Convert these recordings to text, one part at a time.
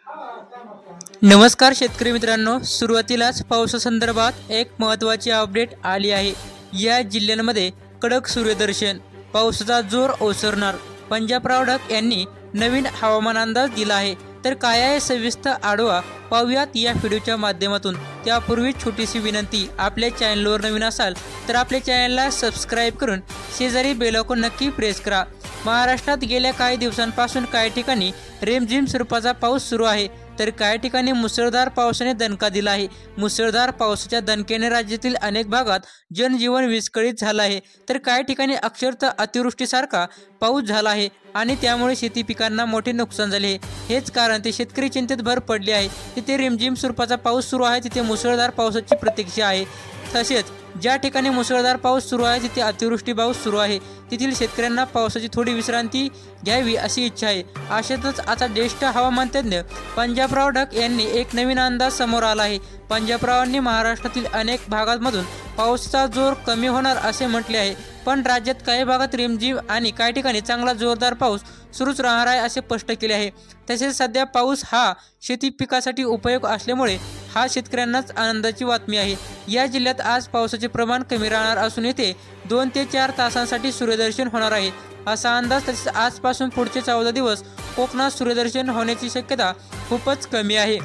नमस्कार शेतकरी मित्रांनो, सुरुवातीलाच पावसासंदर्भात एक महत्त्वाची अपडेट आली आहे। या जिल्ह्यांमध्ये कडक सूर्यदर्शन, पावसाचा जोर ओसरणार। पंजाब प्रॉडक्ट यांनी नवीन हवामान अंदाज दिला आहे। तर काय आहे सविस्तर आढावा पाहूयात या व्हिडिओच्या माध्यमातून। त्यापूर्वी छोटीशी विनंती, आपल्या चॅनलवर नवीन असाल तर आपल्या चॅनलला सबस्क्राइब करून शेजारी बेल आयकॉन नक्की प्रेस करा। महाराष्ट्रात गेल्या काही दिवसांपासून काही ठिकाणी रिमझिम स्वरूपाचा पाऊस सुरू आहे, तर काही ठिकाणी मुसळधार पावसाने दणका दिला आहे। मुसळधार पावसाच्या दणक्याने राज्यातील अनेक भागात जनजीवन विस्कळीत झालं आहे, तर काही ठिकाणी अक्षरशः अतिवृष्टीसारखा पाऊस झाला आहे आणि त्यामुळे शेती पिकांना मोठे नुकसान झाले आहे। हेच कारण ते शेतकरी चिंतेत भर पडले आहे। तिथे रिमझिम स्वरूपाचा पाऊस सुरू आहे, तिथे मुसळधार पावसाची प्रतीक्षा आहे। तसेच ज्या ठिकाणी मुसळधार पाऊस सुरू आहे तिथे अतिवृष्टी पाऊस सुरू आहे, तेथील शेतकऱ्यांना पावसाची थोडी विश्रांती घ्यावी अशी इच्छा आहे। अशातच आता ज्येष्ठ हवामान तज्ज्ञ पंजाब प्रॉडक्ट यांनी एक नवीन अंदाज समोर आला आहे। पंजाब प्रॉडक्टने महाराष्ट्रातील अनेक भागांमधून पावसाचा जोर कमी होणार असे म्हटले आहे, पण राज्यात काही भागात रिमझिम आणि काही ठिकाणी चांगला जोरदार पाऊस सुरूच राहणार आहे असे स्पष्ट केले आहे। तसेच सध्या पाऊस हा शेती पिकासाठी उपयोग असल्यामुळे हा शेतकऱ्यांनाच आनंदाची बातमी आहे। या जिल्ह्यात आज पावसाचे प्रमाण कमी राहणार असून येथे 2 ते 4 तासांसाठी सूर्यदर्शन होणार आहे असा अंदाज। तसेच आजपासून पुढचे 14 दिवस कोकणात सूर्यदर्शन होण्याची शक्यता खूपच कमी आहे।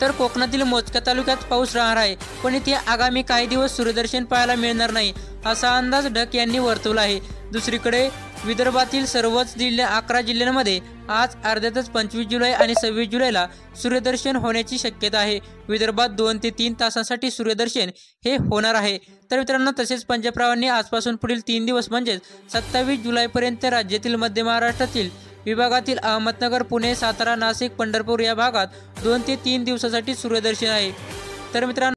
तर कोकणातील मोजक्या तालुक्यात पाऊस राहणार आहे, पण इथे आगामी काही दिवस सूर्यदर्शन पाहायला मिळणार नाही असा अंदाज ढग यांनी वर्तवला आहे। दुसरीकडे विदर्भातील सर्वच 11 जिल्ह्यांमध्ये आज अर्ध्यातच 25 जुलै आणि 26 जुलैला सूर्यदर्शन होण्याची शक्यता आहे। विदर्भात 2 ते 3 तासांसाठी सूर्यदर्शन हे होणार आहे। तर मित्रांनो, तसेच पंजाब प्रॉडक्टने आजपासून पुढील 3 दिवस म्हणजेच 27 जुलैपर्यंत राज्यातील मध्य महाराष्ट्रातील विभागातील अहमदनगर, पुणे, सातारा, नाशिक, पंढरपूर या भागात 2 ते 3 दिवसासाठी सूर्यदर्शन आहे। तर मित्रांनो